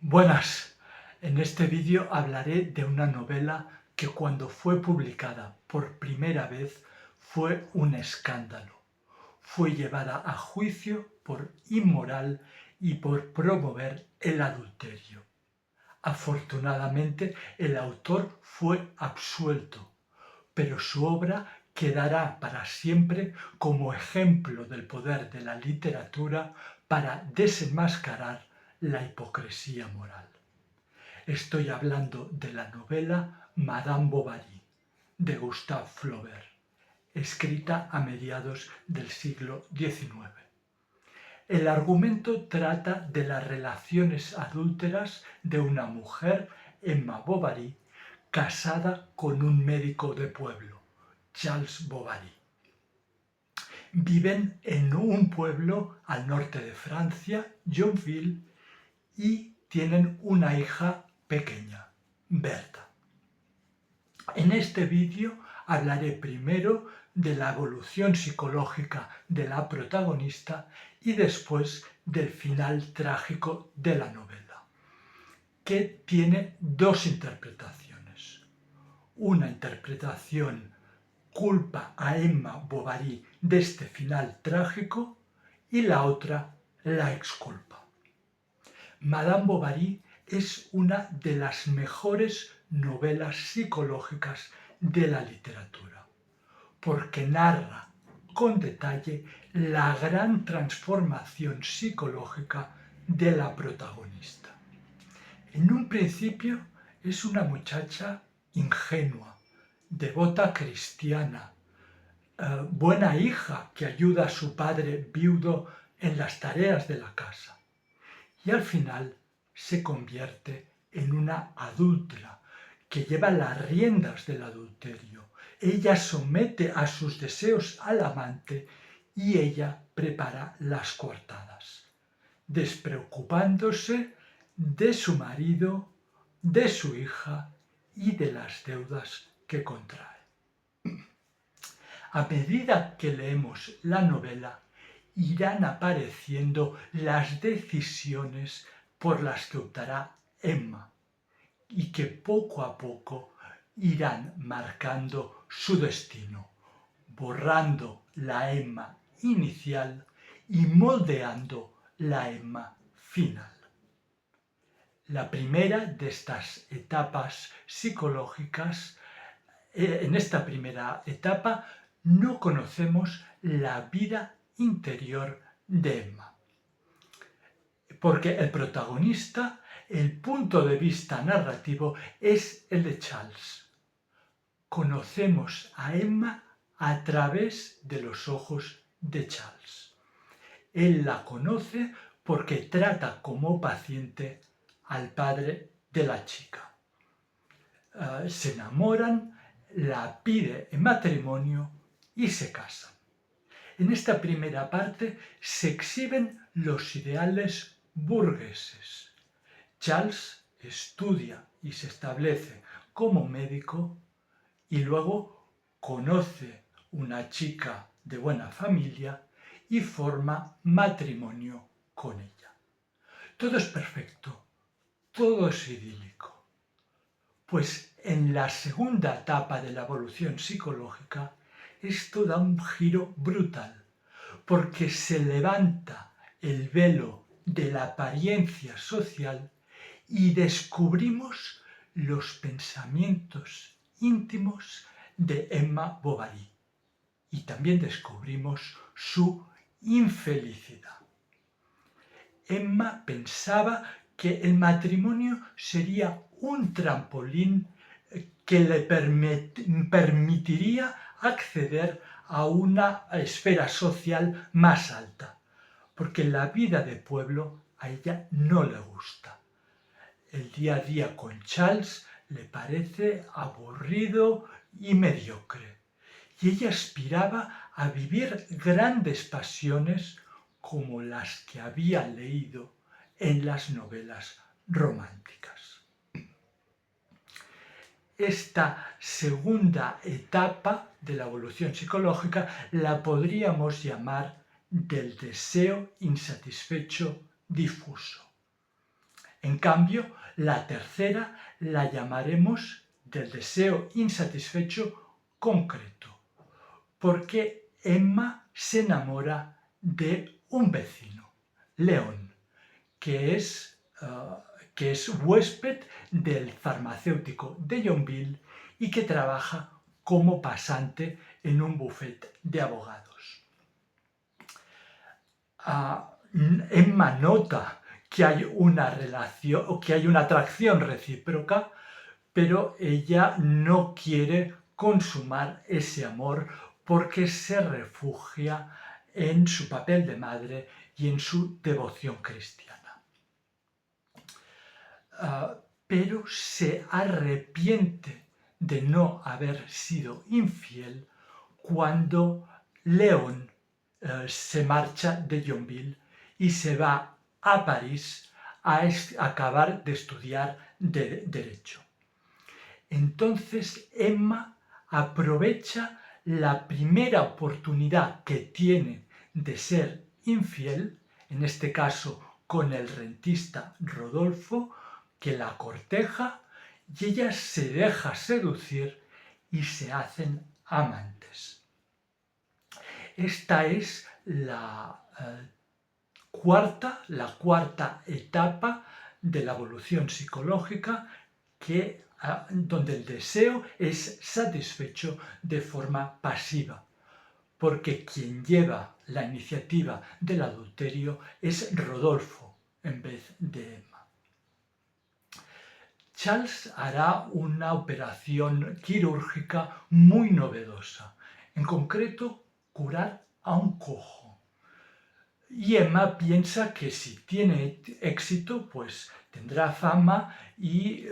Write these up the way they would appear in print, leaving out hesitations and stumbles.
Buenas, en este vídeo hablaré de una novela que cuando fue publicada por primera vez fue un escándalo. Fue llevada a juicio por inmoral y por promover el adulterio. Afortunadamente el autor fue absuelto, pero su obra quedará para siempre como ejemplo del poder de la literatura para desenmascarar la hipocresía moral. Estoy hablando de la novela Madame Bovary, de Gustave Flaubert, escrita a mediados del siglo XIX. El argumento trata de las relaciones adúlteras de una mujer, Emma Bovary, casada con un médico de pueblo, Charles Bovary. Viven en un pueblo al norte de Francia, Yonville, y tienen una hija pequeña, Berta. En este vídeo hablaré primero de la evolución psicológica de la protagonista y después del final trágico de la novela, que tiene dos interpretaciones. Una interpretación culpa a Emma Bovary de este final trágico y la otra la exculpa. Madame Bovary es una de las mejores novelas psicológicas de la literatura, porque narra con detalle la gran transformación psicológica de la protagonista. En un principio es una muchacha ingenua, devota cristiana, buena hija que ayuda a su padre viudo en las tareas de la casa. Y al final se convierte en una adúltera que lleva las riendas del adulterio. Ella somete a sus deseos al amante y ella prepara las coartadas, despreocupándose de su marido, de su hija y de las deudas que contrae. A medida que leemos la novela, irán apareciendo las decisiones por las que optará Emma y que poco a poco irán marcando su destino, borrando la Emma inicial y moldeando la Emma final. La primera de estas etapas psicológicas, en esta primera etapa no conocemos la vida interior de Emma, porque el protagonista, el punto de vista narrativo es el de Charles. Conocemos a Emma a través de los ojos de Charles. Él la conoce porque trata como paciente al padre de la chica. Se enamoran, la pide en matrimonio y se casan. En esta primera parte se exhiben los ideales burgueses. Charles estudia y se establece como médico y luego conoce una chica de buena familia y forma matrimonio con ella. Todo es perfecto, todo es idílico. Pues en la segunda etapa de la evolución psicológica esto da un giro brutal, porque se levanta el velo de la apariencia social y descubrimos los pensamientos íntimos de Emma Bovary y también descubrimos su infelicidad. Emma pensaba que el matrimonio sería un trampolín que le permitiría acceder a una esfera social más alta, porque la vida de pueblo a ella no le gusta. El día a día con Charles le parece aburrido y mediocre, y ella aspiraba a vivir grandes pasiones como las que había leído en las novelas románticas. Esta segunda etapa de la evolución psicológica la podríamos llamar del deseo insatisfecho difuso. En cambio, la tercera la llamaremos del deseo insatisfecho concreto, porque Emma se enamora de un vecino, León, que es huésped del farmacéutico de Yonville y que trabaja como pasante en un bufete de abogados. Emma nota que hay una relación o que hay una atracción recíproca, pero ella no quiere consumar ese amor porque se refugia en su papel de madre y en su devoción cristiana. Pero se arrepiente de no haber sido infiel cuando León se marcha de Yonville y se va a París a acabar de estudiar Derecho. Entonces Emma aprovecha la primera oportunidad que tiene de ser infiel, en este caso con el rentista Rodolfo, que la corteja, y ella se deja seducir y se hacen amantes. Esta es la cuarta etapa de la evolución psicológica, donde el deseo es satisfecho de forma pasiva, porque quien lleva la iniciativa del adulterio es Rodolfo en vez de Emma. Charles hará una operación quirúrgica muy novedosa, en concreto curar a un cojo. Y Emma piensa que si tiene éxito, pues tendrá fama y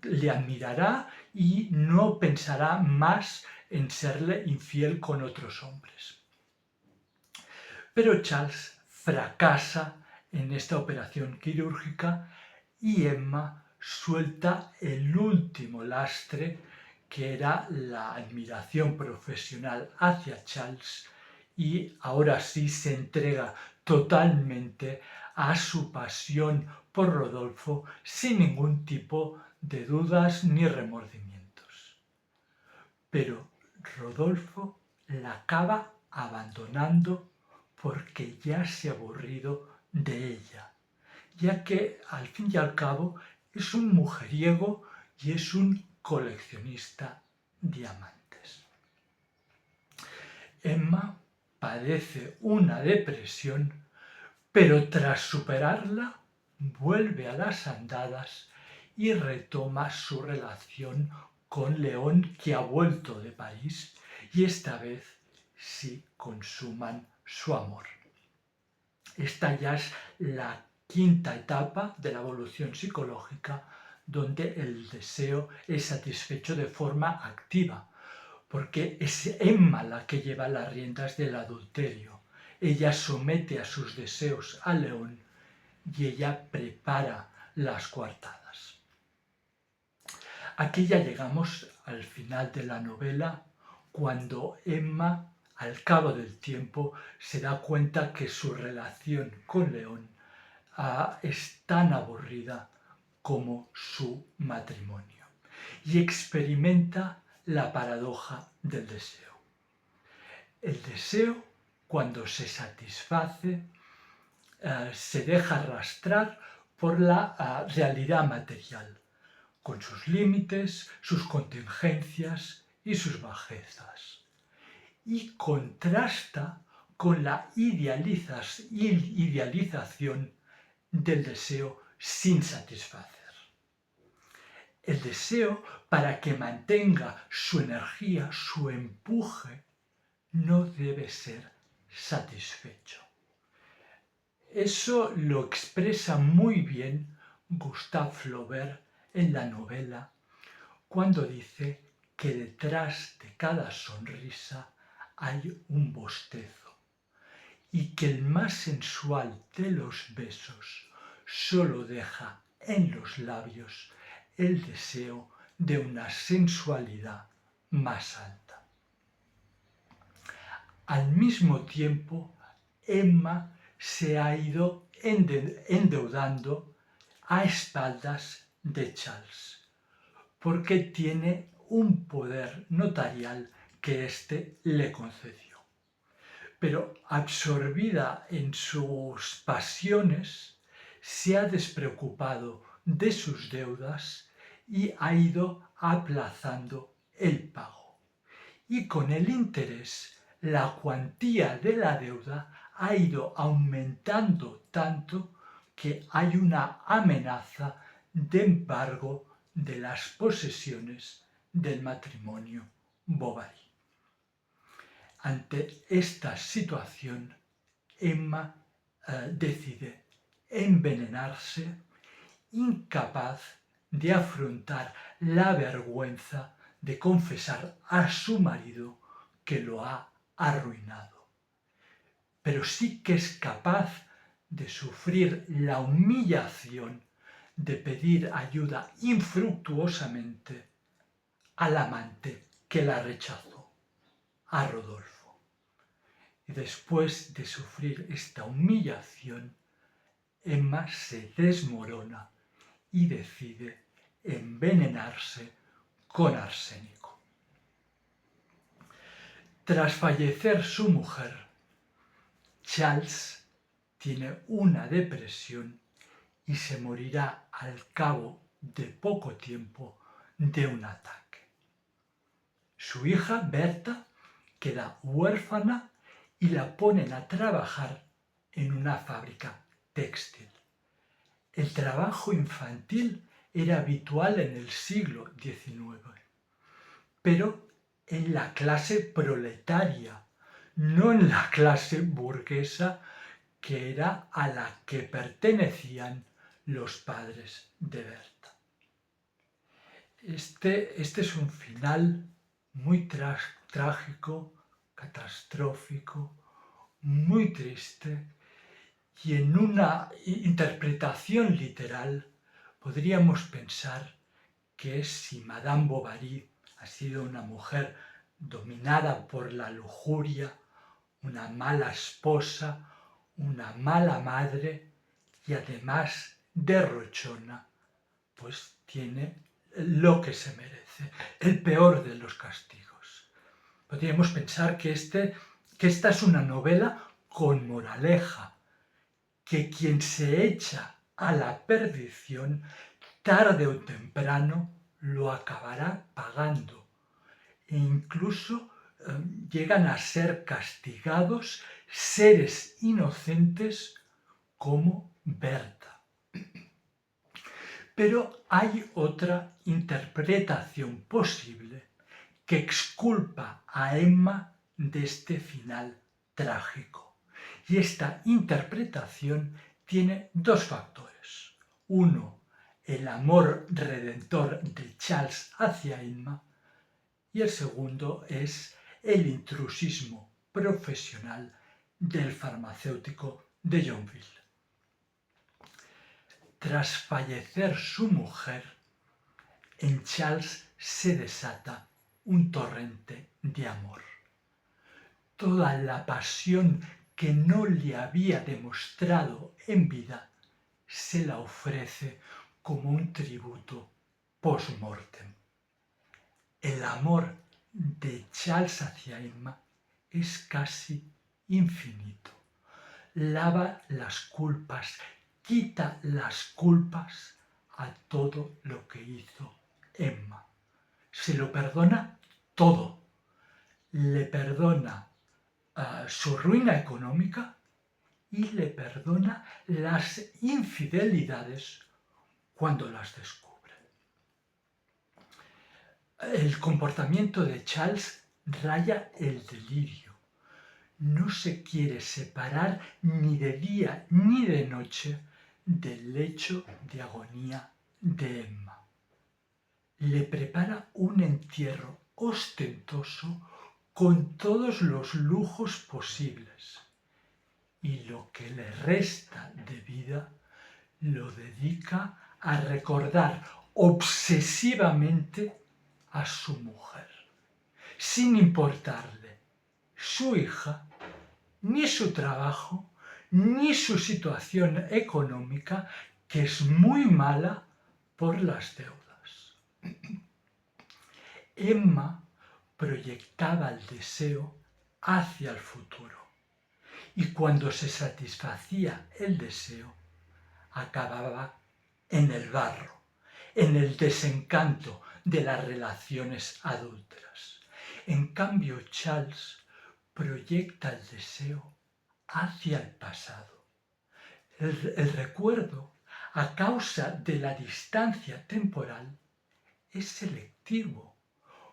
le admirará y no pensará más en serle infiel con otros hombres. Pero Charles fracasa en esta operación quirúrgica y Emma suelta el último lastre, que era la admiración profesional hacia Charles, y ahora sí se entrega totalmente a su pasión por Rodolfo sin ningún tipo de dudas ni remordimientos. Pero Rodolfo la acaba abandonando porque ya se ha aburrido de ella, ya que al fin y al cabo es un mujeriego y es un coleccionista de amantes. Emma padece una depresión, pero tras superarla vuelve a las andadas y retoma su relación con León, que ha vuelto de París, y esta vez sí consuman su amor. Esta ya es la quinta etapa de la evolución psicológica, donde el deseo es satisfecho de forma activa, porque es Emma la que lleva las riendas del adulterio. Ella somete a sus deseos a León y ella prepara las coartadas. Aquí ya llegamos al final de la novela, cuando Emma, al cabo del tiempo, se da cuenta que su relación con León es tan aburrida como su matrimonio, y experimenta la paradoja del deseo. El deseo, cuando se satisface, se deja arrastrar por la realidad material, con sus límites, sus contingencias y sus bajezas, y contrasta con la idealización del deseo sin satisfacer. El deseo, para que mantenga su energía, su empuje, no debe ser satisfecho. Eso lo expresa muy bien Gustave Flaubert en la novela, cuando dice que detrás de cada sonrisa hay un bostezo, y que el más sensual de los besos solo deja en los labios el deseo de una sensualidad más alta. Al mismo tiempo, Emma se ha ido endeudando a espaldas de Charles, porque tiene un poder notarial que éste le concedió. Pero absorbida en sus pasiones, se ha despreocupado de sus deudas y ha ido aplazando el pago. Y con el interés, la cuantía de la deuda ha ido aumentando tanto que hay una amenaza de embargo de las posesiones del matrimonio Bovary. Ante esta situación, Emma decide envenenarse, incapaz de afrontar la vergüenza de confesar a su marido que lo ha arruinado. Pero sí que es capaz de sufrir la humillación de pedir ayuda infructuosamente al amante que la rechazó, a Rodolfo. Y después de sufrir esta humillación, Emma se desmorona y decide envenenarse con arsénico. Tras fallecer su mujer, Charles tiene una depresión y se morirá al cabo de poco tiempo de un ataque. Su hija Berta queda huérfana y la ponen a trabajar en una fábrica textil. El trabajo infantil era habitual en el siglo XIX, pero en la clase proletaria, no en la clase burguesa que era a la que pertenecían los padres de Berta. Este es un final muy trágico, catastrófico, muy triste, y en una interpretación literal podríamos pensar que si Madame Bovary ha sido una mujer dominada por la lujuria, una mala esposa, una mala madre y además derrochona, pues tiene lo que se merece, el peor de los castigos. Podríamos pensar que esta es una novela con moraleja, que quien se echa a la perdición, tarde o temprano lo acabará pagando. E incluso llegan a ser castigados seres inocentes como Berta. Pero hay otra interpretación posible que exculpa a Emma de este final trágico. Y esta interpretación tiene dos factores. Uno, el amor redentor de Charles hacia Emma, y el segundo es el intrusismo profesional del farmacéutico de Yonville. Tras fallecer su mujer, en Charles se desata un torrente de amor. Toda la pasión que no le había demostrado en vida se la ofrece como un tributo post-mortem. El amor de Charles hacia Emma es casi infinito. Lava las culpas, quita las culpas a todo lo que hizo Emma. Se lo perdona todo. Le perdona su ruina económica y le perdona las infidelidades cuando las descubre. El comportamiento de Charles raya el delirio. No se quiere separar ni de día ni de noche del lecho de agonía de Emma. Le prepara un entierro ostentoso con todos los lujos posibles y lo que le resta de vida lo dedica a recordar obsesivamente a su mujer, sin importarle su hija, ni su trabajo, ni su situación económica, que es muy mala por las deudas. Emma proyectaba el deseo hacia el futuro y cuando se satisfacía el deseo, acababa en el barro, en el desencanto de las relaciones adúlteras. En cambio, Charles proyecta el deseo hacia el pasado. El recuerdo, a causa de la distancia temporal, es selectivo,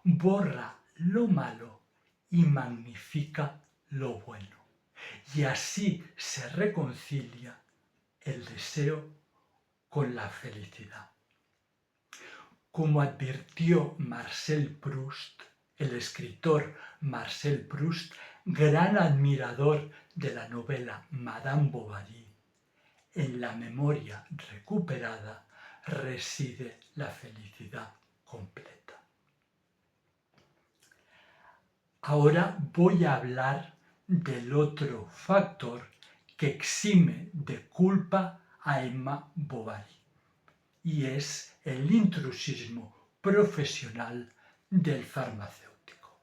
borra lo malo y magnifica lo bueno. Y así se reconcilia el deseo con la felicidad. Como advirtió Marcel Proust, el escritor Marcel Proust, gran admirador de la novela Madame Bovary, en la memoria recuperada reside la felicidad completa. Ahora voy a hablar del otro factor que exime de culpa a Emma Bovary, y es el intrusismo profesional del farmacéutico.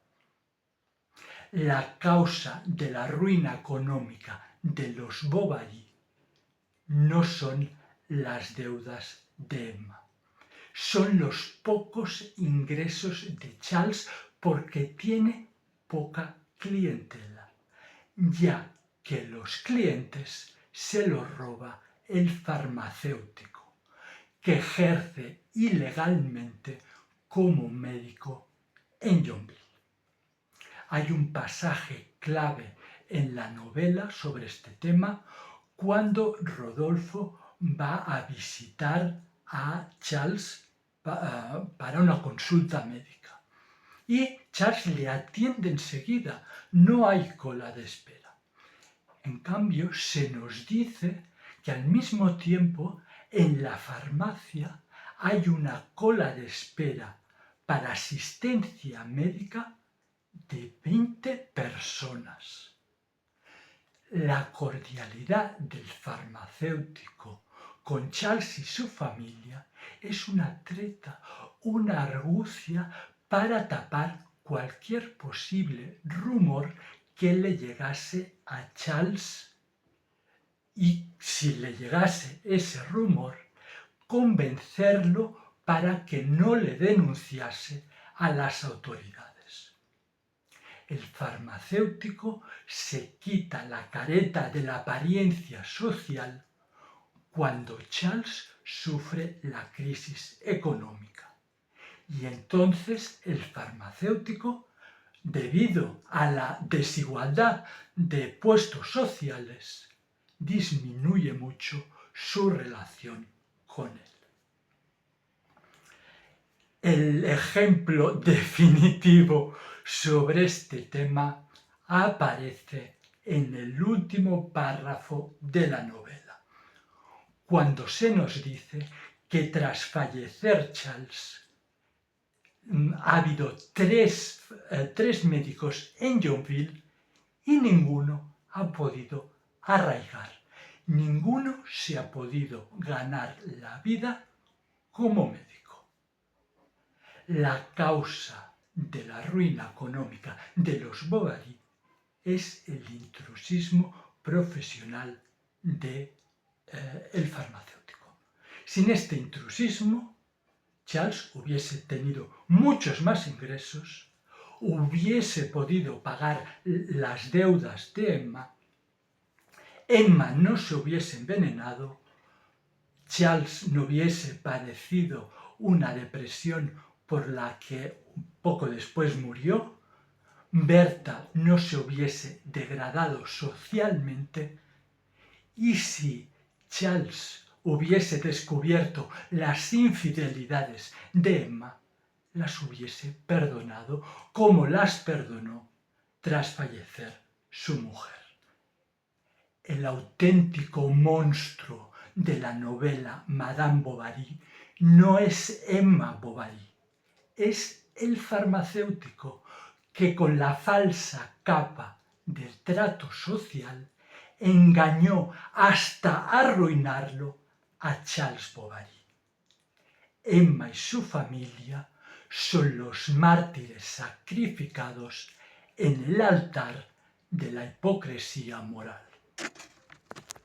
La causa de la ruina económica de los Bovary no son las deudas de Emma, son los pocos ingresos de Charles porque tiene poca clientela, ya que los clientes se los roba el farmacéutico, que ejerce ilegalmente como médico en Yonville. Hay un pasaje clave en la novela sobre este tema cuando Rodolfo va a visitar a Charles para una consulta médica. Y Charles le atiende enseguida, no hay cola de espera. En cambio, se nos dice que al mismo tiempo en la farmacia hay una cola de espera para asistencia médica de 20 personas. La cordialidad del farmacéutico con Charles y su familia es una treta, una argucia para tapar cualquier posible rumor que le llegase a Charles y, si le llegase ese rumor, convencerlo para que no le denunciase a las autoridades. El farmacéutico se quita la careta de la apariencia social cuando Charles sufre la crisis económica. Y entonces el farmacéutico, debido a la desigualdad de puestos sociales, disminuye mucho su relación con él. El ejemplo definitivo sobre este tema aparece en el último párrafo de la novela, cuando se nos dice que tras fallecer Charles ha habido tres médicos en Yonville y ninguno ha podido arraigar, ninguno se ha podido ganar la vida como médico. La causa de la ruina económica de los Bovary es el intrusismo profesional del farmacéutico. Sin este intrusismo, Charles hubiese tenido muchos más ingresos, hubiese podido pagar las deudas de Emma, Emma no se hubiese envenenado, Charles no hubiese padecido una depresión por la que poco después murió, Berta no se hubiese degradado socialmente, y si Charles hubiese descubierto las infidelidades de Emma, las hubiese perdonado como las perdonó tras fallecer su mujer. El auténtico monstruo de la novela Madame Bovary no es Emma Bovary, es el farmacéutico que con la falsa capa del trato social engañó hasta arruinarlo a Charles Bovary. Emma y su familia son los mártires sacrificados en el altar de la hipocresía moral.